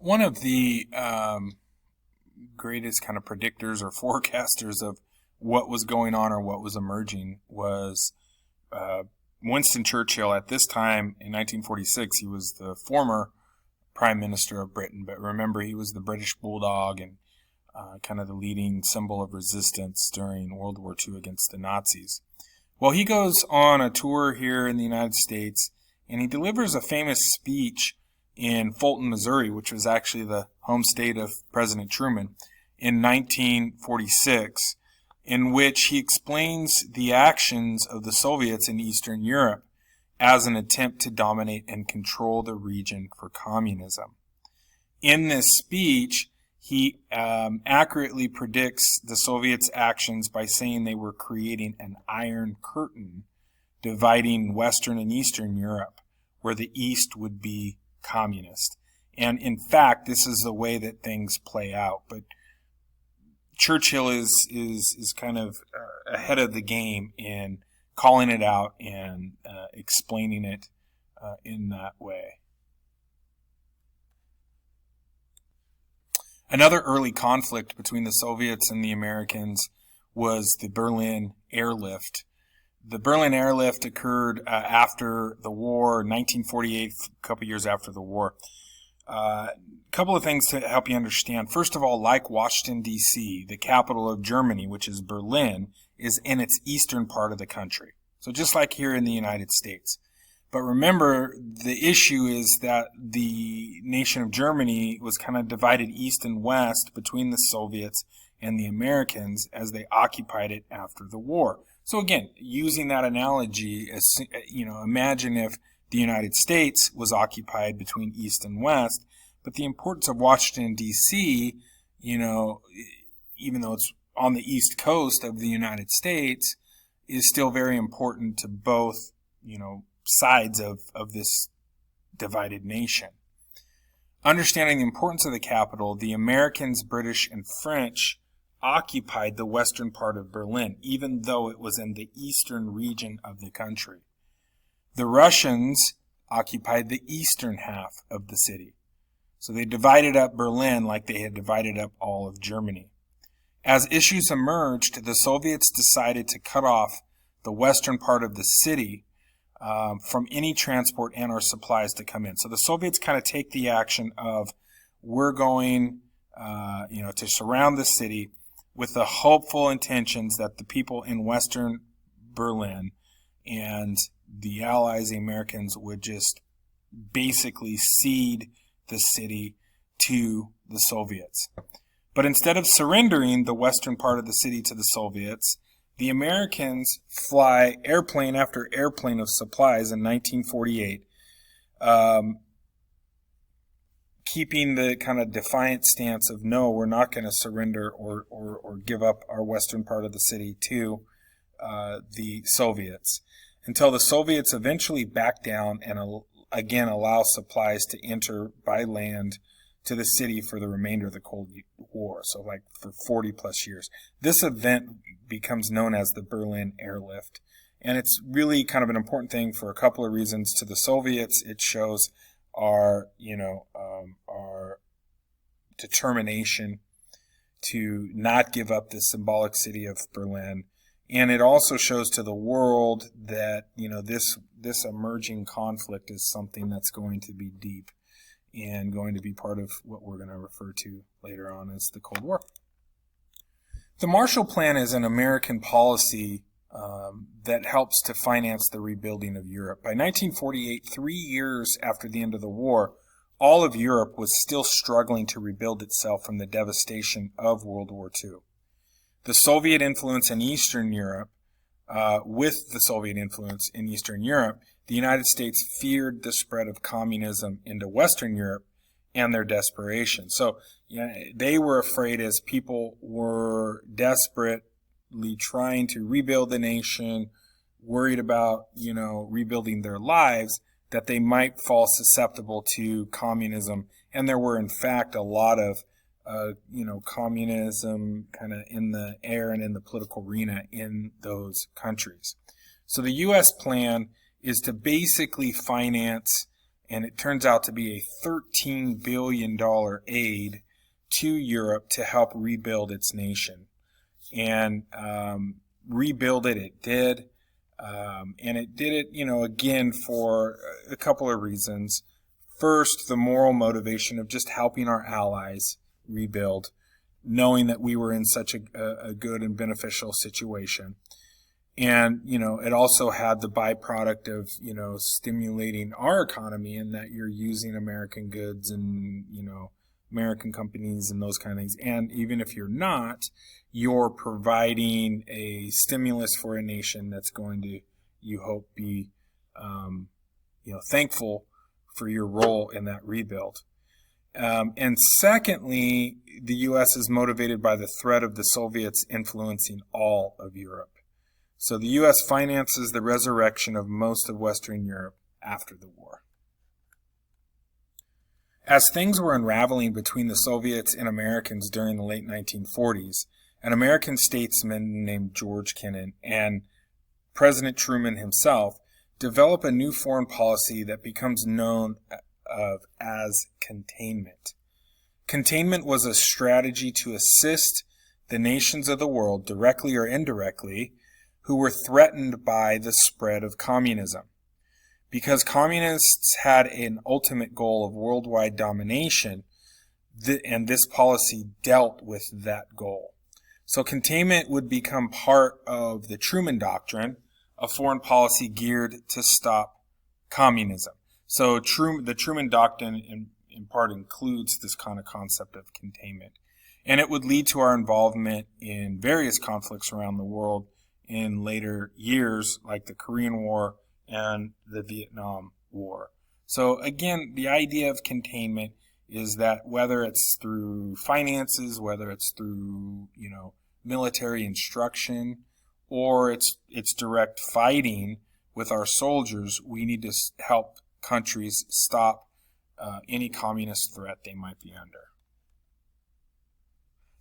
One of the greatest kind of predictors or forecasters of what was going on or what was emerging was Winston Churchill. At this time in 1946, he was the former Prime Minister of Britain, but remember, he was the British Bulldog and kind of the leading symbol of resistance during World War II against the Nazis. Well, he goes on a tour here in the United States, and he delivers a famous speech in Fulton, Missouri, which was actually the home state of President Truman, in 1946, in which he explains the actions of the Soviets in Eastern Europe as an attempt to dominate and control the region for communism. In this speech, he accurately predicts the Soviets' actions by saying they were creating an iron curtain dividing Western and Eastern Europe, where the East would be communist. And in fact, this is the way that things play out. But Churchill is kind of ahead of the game in calling it out and explaining it in that way. Another early conflict between the Soviets and the Americans was the Berlin airlift. The Berlin airlift occurred after the war, 1948, a couple years after the war. A couple of things to help you understand. First of all, like Washington, D.C., the capital of Germany, which is Berlin, is in its eastern part of the country. So just like here in the United States. But remember, the issue is that the nation of Germany was kind of divided east and west between the Soviets and the Americans as they occupied it after the war. So again, using that analogy, imagine if the United States was occupied between east and west, but the importance of Washington, D.C., even though it's on the east coast of the United States, is still very important to both, sides of this divided nation. Understanding the importance of the capital, the Americans, British, and French occupied the western part of Berlin, even though it was in the eastern region of the country. The Russians occupied the eastern half of the city. So they divided up Berlin like they had divided up all of Germany. As issues emerged, the Soviets decided to cut off the western part of the city from any transport and or supplies to come in. So the Soviets kind of take the action of, we're going to surround the city with the hopeful intentions that the people in western Berlin and the Allies, the Americans, would just basically cede the city to the Soviets. But instead of surrendering the western part of the city to the Soviets, the Americans fly airplane after airplane of supplies in 1948, keeping the kind of defiant stance of, no, we're not going to surrender or give up our western part of the city to the Soviets, until the Soviets eventually back down and again allow supplies to enter by land to the city for the remainder of the Cold War, so like for 40 plus years. This event becomes known as the Berlin airlift, and it's really kind of an important thing for a couple of reasons. To the Soviets, it shows our determination to not give up the symbolic city of Berlin, and it also shows to the world that this emerging conflict is something that's going to be deep and going to be part of what we're going to refer to later on as the Cold War. The Marshall Plan is an American policy that helps to finance the rebuilding of Europe. By 1948, 3 years after the end of the war, all of Europe was still struggling to rebuild itself from the devastation of World War II. The Soviet influence in Eastern Europe, with the Soviet influence in Eastern Europe, the United States feared the spread of communism into Western Europe and their desperation. So they were afraid, as people were desperately trying to rebuild the nation, worried about, rebuilding their lives, that they might fall susceptible to communism. And there were, in fact, a lot of, communism kind of in the air and in the political arena in those countries. So the U.S. plan is to basically finance and it turns out to be a $13 billion aid to Europe to help rebuild its nation. And rebuild it did. And it did it, again, for a couple of reasons. First, the moral motivation of just helping our allies rebuild, knowing that we were in such a good and beneficial situation. And, it also had the byproduct of, stimulating our economy, in that you're using American goods and, American companies and those kind of things. And even if you're not, you're providing a stimulus for a nation that's going to, you hope, be, thankful for your role in that rebuild. And secondly, the U.S. is motivated by the threat of the Soviets influencing all of Europe. So the U.S. finances the resurrection of most of Western Europe after the war. As things were unraveling between the Soviets and Americans during the late 1940s, an American statesman named George Kennan and President Truman himself develop a new foreign policy that becomes known as containment. Containment was a strategy to assist the nations of the world, directly or indirectly, who were threatened by the spread of communism. Because communists had an ultimate goal of worldwide domination, and this policy dealt with that goal. So containment would become part of the Truman Doctrine, a foreign policy geared to stop communism. So the Truman Doctrine in part includes this kind of concept of containment. And it would lead to our involvement in various conflicts around the world in later years, like the Korean War and the Vietnam War. So again, the idea of containment is that whether it's through finances, whether it's through, military instruction, or it's direct fighting with our soldiers, we need to help countries stop any communist threat they might be under.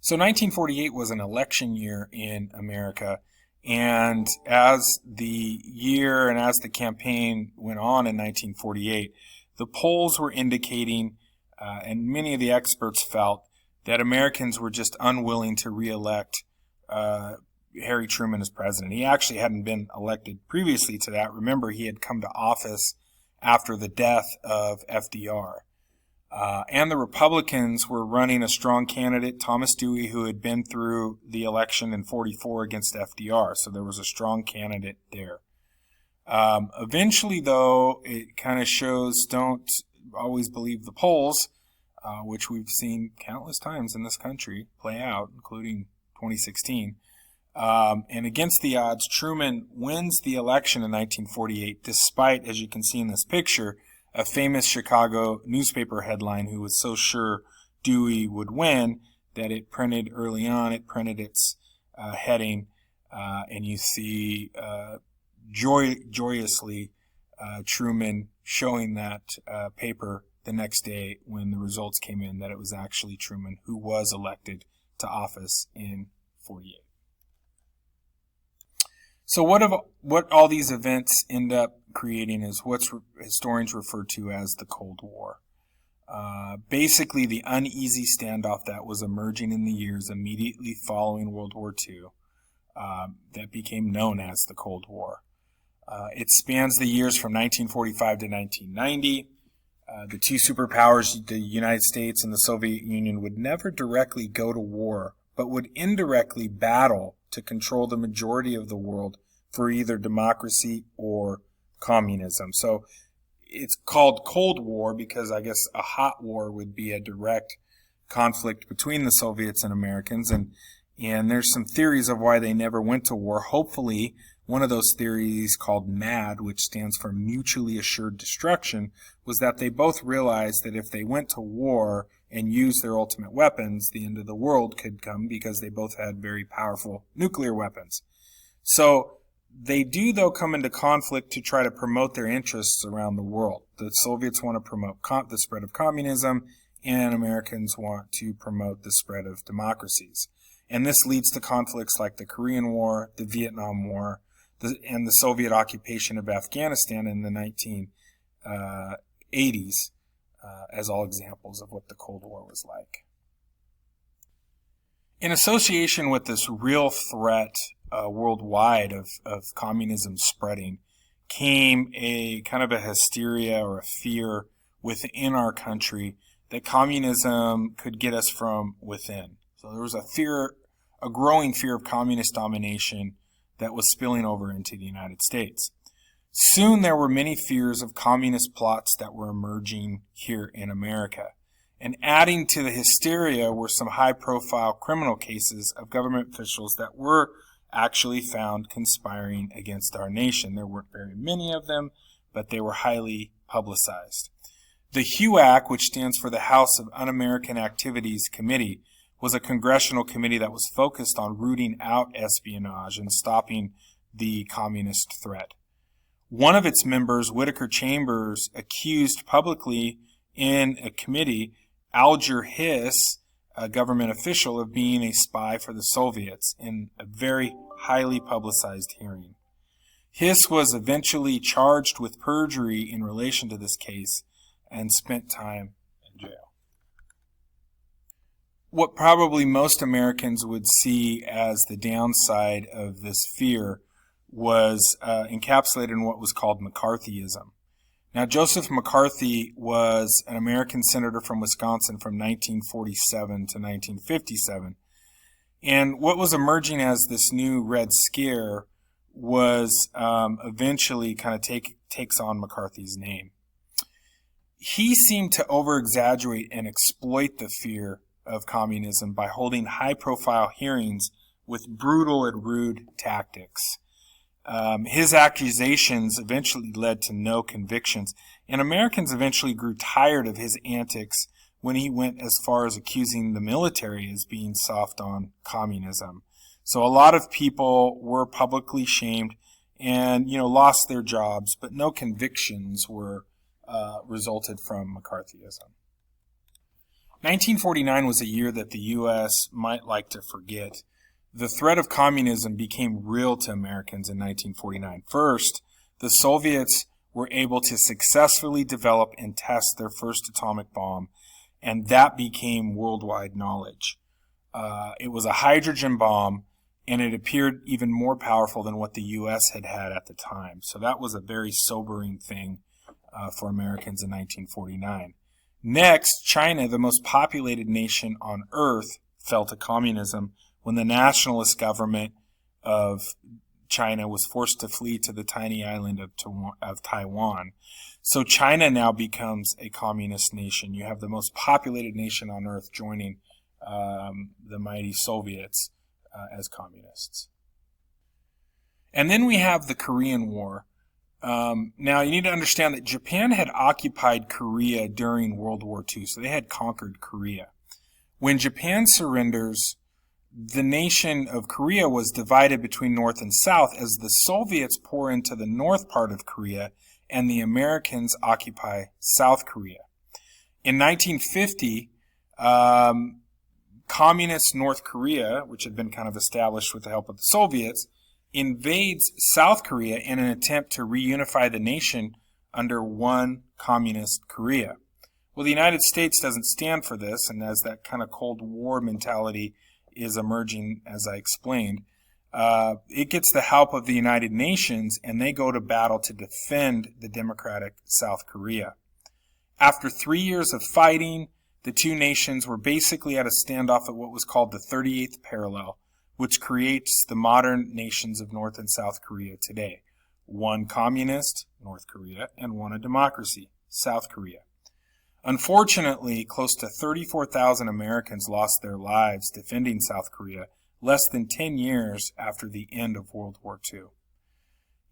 So 1948 was an election year in America, and as the year and as the campaign went on in 1948, the polls were indicating, and many of the experts felt, that Americans were just unwilling to re-elect Harry Truman as president. He actually hadn't been elected previously to that. Remember, he had come to office after the death of FDR. And the Republicans were running a strong candidate, Thomas Dewey, who had been through the election in 44 against FDR. So there was a strong candidate there. Eventually, though, it kind of shows don't always believe the polls, which we've seen countless times in this country play out, including 2016. And against the odds, Truman wins the election in 1948, despite, as you can see in this picture, a famous Chicago newspaper headline who was so sure Dewey would win that it printed early on, it printed its heading, and you see joyously Truman showing that paper the next day when the results came in, that it was actually Truman who was elected to office in 48. So what all these events end up creating is what historians refer to as the Cold War. Basically, the uneasy standoff that was emerging in the years immediately following World War II that became known as the Cold War. It spans the years from 1945 to 1990. The two superpowers, the United States and the Soviet Union, would never directly go to war, but would indirectly battle to control the majority of the world for either democracy or communism. So it's called Cold War because I guess a hot war would be a direct conflict between the Soviets and Americans. And there's some theories of why they never went to war. Hopefully, one of those theories called MAD, which stands for Mutually Assured Destruction, was that they both realized that if they went to war and used their ultimate weapons, the end of the world could come because they both had very powerful nuclear weapons. So they do, though, come into conflict to try to promote their interests around the world. The Soviets want to promote the spread of communism, and Americans want to promote the spread of democracies. And this leads to conflicts like the Korean War, the Vietnam War, and the Soviet occupation of Afghanistan in the 80s as all examples of what the Cold War was like. In association with this real threat worldwide of communism spreading came a kind of a hysteria or a fear within our country that communism could get us from within. So there was a growing fear of communist domination that was spilling over into the United States. Soon there were many fears of communist plots that were emerging here in America. And adding to the hysteria were some high-profile criminal cases of government officials that were actually found conspiring against our nation. There weren't very many of them, but they were highly publicized. The HUAC, which stands for the House of Un-American Activities Committee, was a congressional committee that was focused on rooting out espionage and stopping the communist threat. One of its members, Whittaker Chambers, accused publicly in a committee Alger Hiss, a government official, of being a spy for the Soviets in a very highly publicized hearing. Hiss was eventually charged with perjury in relation to this case and spent time in jail. What probably most Americans would see as the downside of this fear was encapsulated in what was called McCarthyism. Now, Joseph McCarthy was an American senator from Wisconsin from 1947 to 1957. And what was emerging as this new Red Scare was eventually kind of takes on McCarthy's name. He seemed to over-exaggerate and exploit the fear of communism by holding high-profile hearings with brutal and rude tactics. His accusations eventually led to no convictions, and Americans eventually grew tired of his antics when he went as far as accusing the military as being soft on communism. So a lot of people were publicly shamed and, lost their jobs, but no convictions were resulted from McCarthyism. 1949 was a year that the U.S. might like to forget. The threat of communism became real to Americans in 1949. First, the Soviets were able to successfully develop and test their first atomic bomb, and that became worldwide knowledge. It was a hydrogen bomb, and it appeared even more powerful than what the U.S. had at the time. So that was a very sobering thing for Americans in 1949. Next, China, the most populated nation on earth, fell to communism when the nationalist government of China was forced to flee to the tiny island of Taiwan. So China now becomes a communist nation. You have the most populated nation on earth joining the mighty Soviets as communists. And then we have the Korean War. Now, you need to understand that Japan had occupied Korea during World War II, so they had conquered Korea. When Japan surrenders, the nation of Korea was divided between North and South as the Soviets pour into the north part of Korea and the Americans occupy South Korea. In 1950, communist North Korea, which had been kind of established with the help of the Soviets, invades South Korea in an attempt to reunify the nation under one communist Korea. Well, the United States doesn't stand for this, and as that kind of Cold War mentality is emerging, as I explained, it gets the help of the United Nations, and they go to battle to defend the democratic South Korea. After 3 years of fighting, the two nations were basically at a standoff at what was called the 38th parallel, which creates the modern nations of North and South Korea today. One communist, North Korea, and one a democracy, South Korea. Unfortunately, close to 34,000 Americans lost their lives defending South Korea less than 10 years after the end of World War II.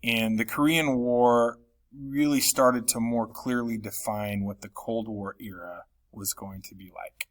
And the Korean War really started to more clearly define what the Cold War era was going to be like.